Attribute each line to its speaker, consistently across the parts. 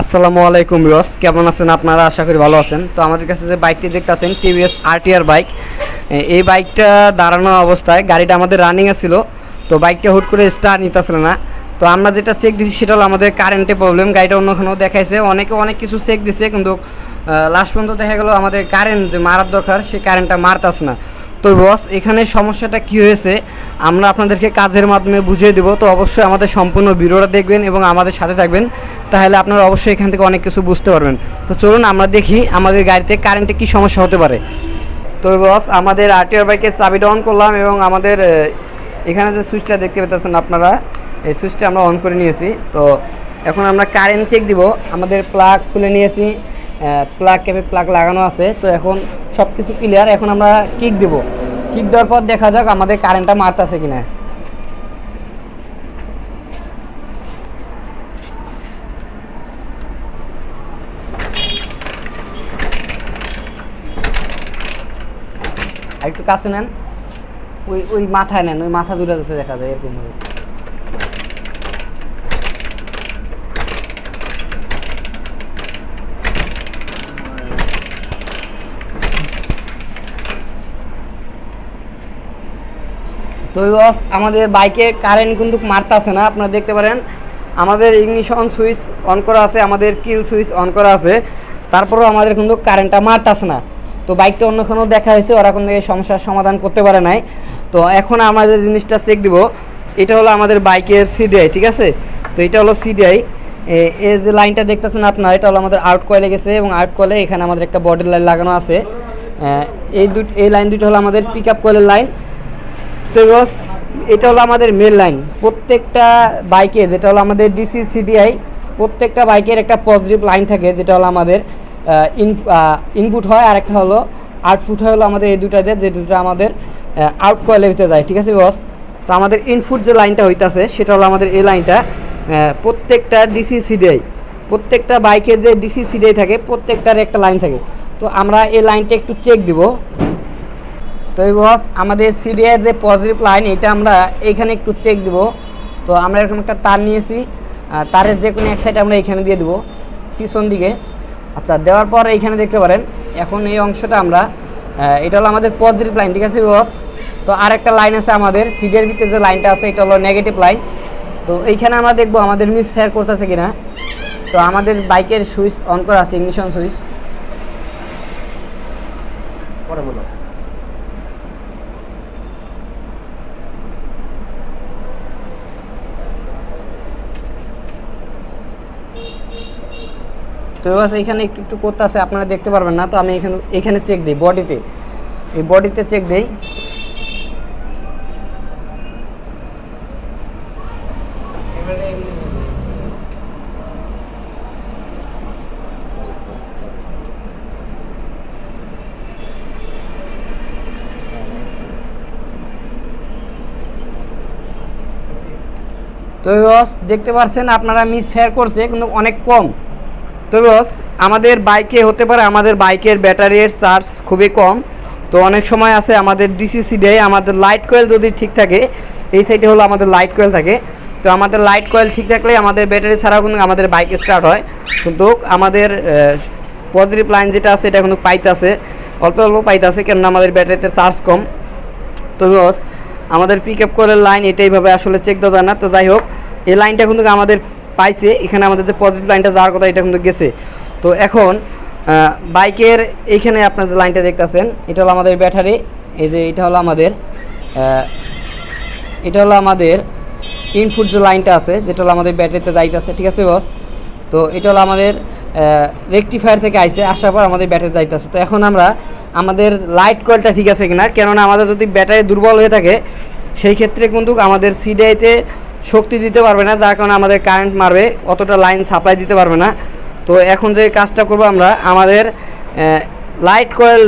Speaker 1: আসসালামু আলাইকুম ভিউয়ার্স, কেমন আছেন আপনারা? আশা করি ভালো আছেন। তো আমাদের কাছে যে বাইকটি দেখতেছেন টিভিএস আরটিআর বাইক, এই বাইকটা দাঁড়ানো অবস্থায় গাড়িটা আমাদের রানিং ছিল। তো বাইকটা হুট করে স্টার্ট নিতেছিল না। তো আমরা যেটা চেক দিচ্ছি সেটা হলো আমাদের কারেন্টে প্রবলেম। গাড়িটা অন্যখানেও দেখাইছে, অনেক কিছু চেক দিছে, কিন্তু লাস্ট পর্যন্ত দেখা গেল আমাদের কারেন্ট যে মারার দরকার সেই কারেন্টটা মারতাছে না। তো বস, এখানে সমস্যাটা কি হয়েছে আমরা আপনাদেরকে কাজের মাধ্যমে বুঝিয়ে দেবো। তো অবশ্যই আমাদের সম্পূর্ণ ভিডিওটা দেখবেন এবং আমাদের সাথে থাকবেন, তাহলে আপনারা অবশ্যই এখান থেকে অনেক কিছু বুঝতে পারবেন। তো চলুন আমরা দেখি আমাদের গাড়িতে কারেন্টে কি সমস্যা হতে পারে। তো বস, আমাদের আরটিআর বাইকের চাবিটা অন করলাম এবং আমাদের এখানে যে সুইচটা দেখতে পেতেছেন আপনারা, এই সুইচটা আমরা অন করে নিয়েছি। তো এখন আমরা কারেন্ট চেক দিব। আমাদের প্লাগ খুলে নিয়েছি, প্লাগ ক্যাপে প্লাগ লাগানো আছে। তো এখন সব কিছু ক্লিয়ার। এখন আমরা কিক দেবো। কিক দেওয়ার পর দেখা যাক আমাদের কারেন্টটা মারতেছে কিনা। আর একটু কাছে নেন, ওই মাথায় নেন, ওই মাথা দূরে যাতে দেখা যায় এরকম ভাবে। তো বস, আমাদের বাইকে কারেন্ট কিন্তু মারতেছে না। আপনারা দেখতে পারেন আমাদের ইগনিশন সুইচ অন করা আছে, আমাদের কিল সুইচ অন করা আছে, তারপরেও আমাদের কিন্তু কারেন্টটা মারতেছে না। তো বাইকটা অন্যখানেও দেখা হয়েছে, ওরা কোনো সমস্যার সমাধান করতে পারে নাই। তো এখন আমাদের জিনিসটা চেক দিব। এটা হলো আমাদের বাইকের সিডিআই, ঠিক আছে? তো এটা হলো সিডিআই। এই যে লাইনটা দেখতেছেন আপনার, এটা হলো আমাদের আউট কয়েলে গেছে এবং আউট কয়েলে এখানে আমাদের একটা বডির লাইন লাগানো আছে। এই লাইন দুটো হলো আমাদের পিক আপ কয়েলের লাইন। তো বস, এটা হলো আমাদের মেন লাইন। প্রত্যেকটা বাইকে, যেটা হলো আমাদের ডিসি সিডিআই, প্রত্যেকটা বাইকের একটা পজিটিভ লাইন থাকে, যেটা হলো আমাদের ইনপুট হয়, আর একটা হলো আউটপুট হয় হলো আমাদের এই দুটাতে, যে দুটো আমাদের আউট কয়েলে হইতে যায়, ঠিক আছে বস? তো আমাদের ইনপুট যে লাইনটা হইতাছে সেটা হলো আমাদের এই লাইনটা। প্রত্যেকটা ডিসি সিডিআই, প্রত্যেকটা বাইকে যে ডিসি সিডিআই থাকে প্রত্যেকটার একটা লাইন থাকে। তো আমরা এই লাইনটা একটু চেক দিব। তো এই বস, আমাদের সিডিআইয়ের যে পজিটিভ লাইন, এটা আমরা এইখানে একটু চেক দিব। তো আমরা এরকম একটা তার নিয়েছি, তারের যে কোনো এক সাইড আমরা এইখানে দিয়ে দেবো পিছন দিকে। আচ্ছা, দেওয়ার পর এইখানে দেখতে পারেন এখন এই অংশটা আমরা, এটা হলো আমাদের পজিটিভ লাইন, ঠিক আছে বস? তো আরেকটা লাইন আছে আমাদের সিডিআইয়ের ভিতরে যে লাইনটা আছে, এটা হলো নেগেটিভ লাইন। তো এইখানে আমরা দেখবো আমাদের মিস ফায়ার করতেছে কিনা। তো আমাদের বাইকের সুইচ অন করা আছে, ইগনিশন সুইচ। পরে বলো। তো এখানে একটু একটু করতে আছে, আপনারা দেখতে পারবেন না। তো আমি এখানে চেক দিই বডিতে, এই বডিতে চেক দিই। তো দেখতে পাচ্ছেন আপনারা মিস ফায়ার করছে কিন্তু অনেক কম। তো আমাদের বাইকে হতে পারে আমাদের বাইকের ব্যাটারির চার্জ খুবই কম। তো অনেক সময় আছে আমাদের ডিসি সিডিআই, আমাদের লাইট কয়েল যদি ঠিক থাকে, এই সাইডে হলো আমাদের লাইট কয়েল থাকে। তো আমাদের লাইট কয়েল ঠিক থাকলে আমাদের ব্যাটারি ছাড়াও কিন্তু আমাদের বাইক স্টার্ট হয়। কিন্তু আমাদের পজিটিভ লাইন যেটা আছে এটা কিন্তু পাইতেছে, অল্প অল্প পাইতেছে, কেননা আমাদের ব্যাটারিতে চার্জ কম। তো আমাদের পিক আপ কয়েলের লাইন এটাইভাবে আসলে চেক দেওয়া যায় না। তো যাই হোক, এই লাইনটা কিন্তু আমাদের পাইছে, এখানে আমাদের যে পজিটিভ লাইনটা যাওয়ার কথা এটা কিন্তু গেছে। তো এখন বাইকের এইখানে আপনার যে লাইনটা দেখতেছেন, এটা হলো আমাদের ব্যাটারি। এই যে এটা হলো আমাদের ইনপুট যে লাইনটা আছে, যেটা হলো আমাদের ব্যাটারিতে যাইতেছে, ঠিক আছে বস? তো এটা হলো আমাদের রেকটিফায়ার থেকে আসার পর আমাদের ব্যাটারি যাইতেছে। তো এখন আমরা আমাদের লাইট কয়েলটা ঠিক আছে কিনা, কেননা আমাদের যদি ব্যাটারি দুর্বল হয়ে থাকে সেই ক্ষেত্রে কিন্তু আমাদের সিডিআইতে শক্তি দিতে পারবে না, যার কারণে আমাদের কারেন্ট মারবে, অতটা লাইন সাপ্লাই দিতে পারবে না। তো এখন যে কাজটা করবো আমরা, আমাদের লাইট কয়েল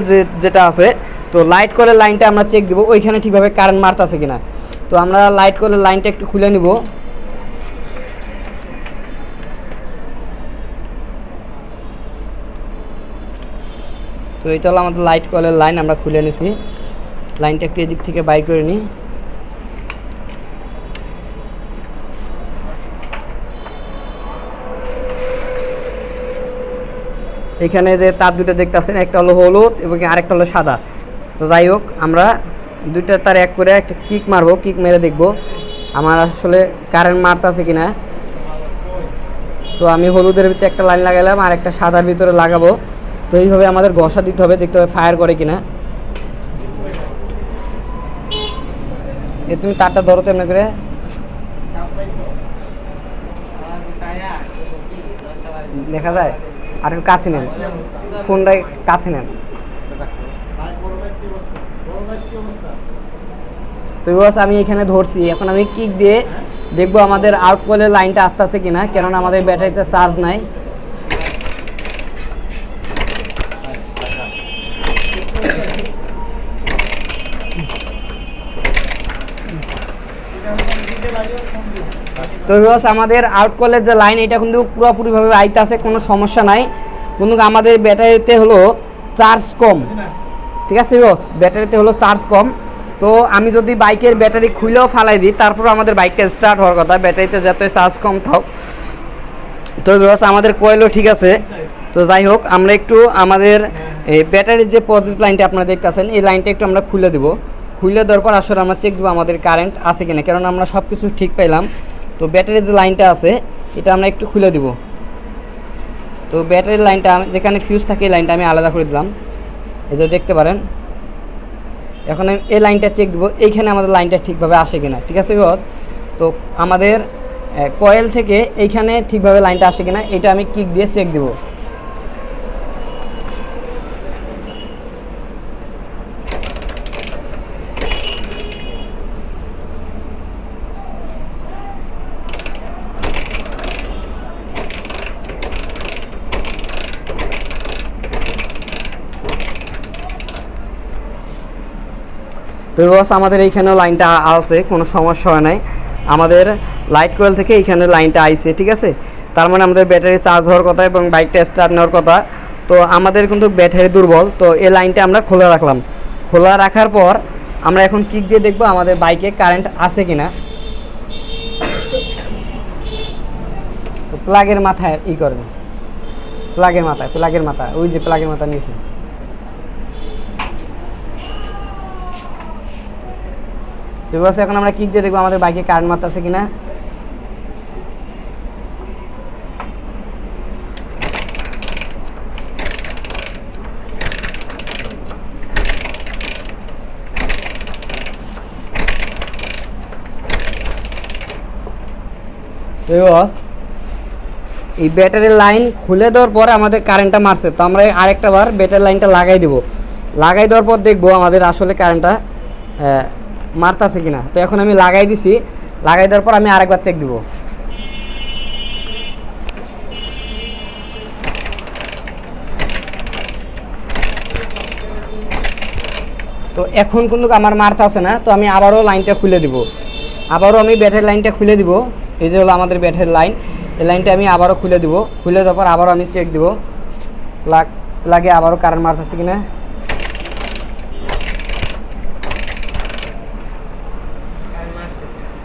Speaker 1: যেটা আছে, তো লাইট কয়েলের লাইনটা আমরা চেক দেবো ওইখানে ঠিকভাবে কারেন্ট মারতেছে কিনা। তো আমরা লাইট কয়েলের লাইনটা একটু খুলে নিব। তো এটা হলো আমাদের লাইট কয়েলের লাইন, আমরা খুলে নিছি। লাইনটা একটু এদিক থেকে বাই করে নিই। এখানে যে তার দুটো দেখতেছেন, একটা হলো হলুদ এবং আরেকটা হলো সাদা। তো যাই হোক, আমরা দুইটা তার এক করে একটা কিক মারবো, কিক মেরে দেখবো আমার আসলে কারেন্ট মারতেছে কিনা। তো আমি হলুদের ভিতরে একটা লাইন লাগালাম আর একটা সাদার ভিতরে লাগাবো। তো এইভাবে আমাদের ঘষা দিতে হবে, দেখতে হবে ফায়ার করে কিনা। তুমি তারটা ধরো তো এমনি করে, দেখা যায়। আর একটু কাছে নেন, ফোনটাই কাছে নেন। তো বস আমি এখানে ধরছি, এখন আমি কিক দিয়ে দেখবো আমাদের আউট কলের লাইনটা আস্তে আস্তে কিনা, কেননা আমাদের ব্যাটারিতে চার্জ নাই। তো বস আমাদের আউট কলের যে লাইন এটা কিন্তু পুরোপুরিভাবে আইতাছে, কোনো সমস্যা নাই। কিন্তু আমাদের ব্যাটারিতে হলো চার্জ কম, ঠিক আছে বস, ব্যাটারিতে হলো চার্জ কম। তো আমি যদি বাইকের ব্যাটারি খুলেও ফালাই দিই, তারপর আমাদের বাইকটা স্টার্ট হওয়ার কথা, ব্যাটারিতে যতই চার্জ কম থাক। তো বস আমাদের কয়েলও ঠিক আছে। তো যাই হোক, আমরা একটু আমাদের এই ব্যাটারির যে পজিটিভ লাইনটা আপনারা দেখতেছেন, এই লাইনটা একটু আমরা খুলে দেবো। খুলে দেওয়ার পর আসলে আমরা চেক দেবো আমাদের কারেন্ট আছে কিনা, কেননা আমরা সব কিছু ঠিক পাইলাম। তো ব্যাটারির যে লাইনটা আছে এটা আমরা একটু খুলে দেবো। তো ব্যাটারির লাইনটা যেখানে ফিউজ থাকে এই লাইনটা আমি আলাদা করে দিলাম, এই যে দেখতে পারেন। এখন আমি এই লাইনটা চেক দেবো, এইখানে আমাদের লাইনটা ঠিকভাবে আসে কিনা, ঠিক আছে বস। তো আমাদের কয়েল থেকে এইখানে ঠিকভাবে লাইনটা আসে কিনা এটা আমি কিক দিয়ে চেক দেবো। তো বস আমাদের এইখানেও লাইনটা আসছে, কোনো সমস্যা হয় নাই। আমাদের লাইট কয়েল থেকে এইখানে লাইনটা আইছে, ঠিক আছে। তার মানে আমাদের ব্যাটারি চার্জ হওয়ার কথা এবং বাইকটা স্টার্ট নেওয়ার কথা। তো আমাদের কিন্তু ব্যাটারি দুর্বল, তো এই লাইনটা আমরা খোলা রাখলাম। খোলা রাখার পর আমরা এখন কিক দিয়ে দেখবো আমাদের বাইকে কারেন্ট আছে কিনা। তো প্লাগের মাথায় করবেন, প্লাগের মাথা ওই যে প্লাগের মাথা নিয়েছে। তো বস এখন আমরা কিক দিয়ে দেখবো আমাদের বাইকে কারেন্ট মারতেছে কিনা। তো বস এই ব্যাটারির লাইন খুলে দেওয়ার পর আমাদের কারেন্টটা মারছে। তো আমরা আরেকটা বার ব্যাটারি লাইনটা লাগাই দেবো। লাগাই দেওয়ার পর দেখবো আমাদের আসলে কারেন্টটা মারতাছে কিনা। তো এখন আমি লাগাই দিছি, লাগাই দেওয়ার পর আমি আরেকবার চেক দিব। তো এখন কিন্তু আমার মারতাছে না, তো আমি আবারও লাইনটা খুলে দিব। আবারও আমি ব্যাটারি লাইনটা খুলে দিব, এই যে হলো আমাদের ব্যাটারি লাইন, এই লাইনটা আমি আবারও খুলে দিব। খুলে দেওয়ার পর আবারও আমি চেক দিব লাগে আবারও কারেন্ট মারতাছে কিনা।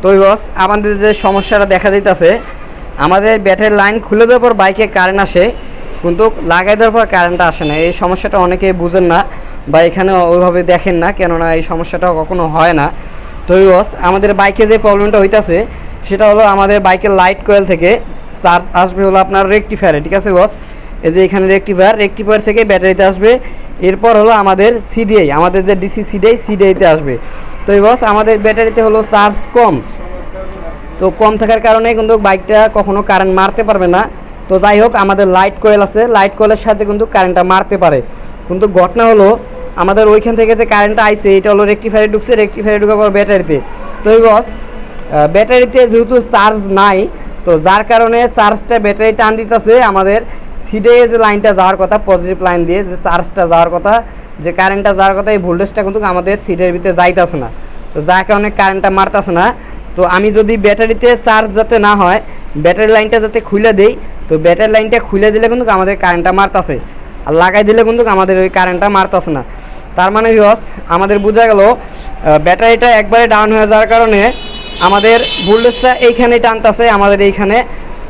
Speaker 1: তো বস আমাদের যে সমস্যাটা দেখা যাইতেছে, আমাদের ব্যাটারি লাইন খুলে দেওয়ার পর বাইকে কারেন্ট আসে, কিন্তু লাগাই দেওয়ার পর কারেন্টটা আসে না। এই সমস্যাটা অনেকেই বুঝেন না বা এখানে ওইভাবে দেখেন না, কেননা এই সমস্যাটা কখনো হয় না। তো বস আমাদের বাইকে যে প্রবলেমটা হইতাছে সেটা হলো আমাদের বাইকের লাইট কয়েল থেকে চার্জ আসবে হলো আপনার রেকটিফায়ারে, ঠিক আছে বস। এই যে এখানে রেকটিফায়ার থেকে ব্যাটারিতে আসবে, এরপর হলো আমাদের সিডিআই, আমাদের যে ডিসি সিডিআইতে আসবে। তো বস আমাদের ব্যাটারিতে হলো চার্জ কম, তো কম থাকার কারণে কিন্তু বাইকটা কখনো কারেন্ট মারতে পারবে না। তো যাই হোক, আমাদের লাইট কয়েল আছে, লাইট কয়েলের সাথে কিন্তু কারেন্টটা মারতে পারে। কিন্তু ঘটনা হলো আমাদের ওইখান থেকে যে কারেন্টটা আইছে এটা হলো রেকটিফায়ারে ঢুকছে, রেকটিফায়ারে ঢুকার পর ব্যাটারিতে। তো বস ব্যাটারিতে যেহেতু চার্জ নাই, তো যার কারণে চার্জটা ব্যাটারি টান দিতেছে, আমাদের সিডিআই যে লাইনটা যাওয়ার কথা, পজিটিভ লাইন দিয়ে যে চার্জটা যাওয়ার কথা, যে কারেন্টটা যাওয়ার কথা, এই ভোল্টেজটা কিন্তু আমাদের সিডিআইয়ের ভিতরে যাইতেছে না। তো যার কারণে কারেন্টটা মারতেছে না। তো আমি যদি ব্যাটারিতে চার্জ যাতে না হয়, ব্যাটারি লাইনটা যাতে খুলে দেই, তো ব্যাটারি লাইনটা খুলে দিলে কিন্তু আমাদের কারেন্টটা মারতেছে, আর লাগাই দিলে কিন্তু আমাদের ওই কারেন্টটা মারতেছে না। তার মানে বস আমাদের বোঝা গেল ব্যাটারিটা একবারে ডাউন হয়ে যাওয়ার কারণে আমাদের ভোল্টেজটা এইখানে টানতেছে, আমাদের এইখানে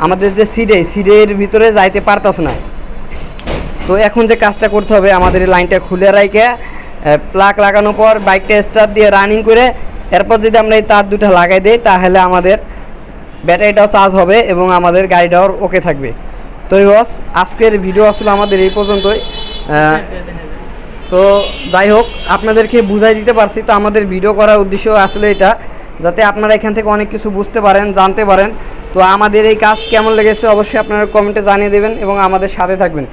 Speaker 1: আমাদের যে সিডিআইয়ের ভিতরে যাইতে পারতেছে না। তো তো এখন যে কাজটা করতে হবে, আমাদের এই লাইনটা খুলে রাখে প্লাগ লাগানোর পর বাইকটা স্টার্ট দিয়ে রানিং করে এরপর যদি আমরা এই তার দুটো লাগাই দিই তাহলে আমাদের ব্যাটারিটাও চার্জ হবে এবং আমাদের গাড়িটাও ওকে থাকবে। তো বস আজকের ভিডিও আসলে আমাদের এই পর্যন্তই। তো যাই হোক আপনাদেরকে বুঝাই দিতে পারছি। তো আমাদের ভিডিও করার উদ্দেশ্য আসলে এটা, যাতে আপনারা এখান থেকে অনেক কিছু বুঝতে পারেন, জানতে পারেন। তো আমাদের এই কাজ কেমন লেগেছে অবশ্যই আপনারা কমেন্টে জানিয়ে দেবেন এবং আমাদের সাথে থাকবেন।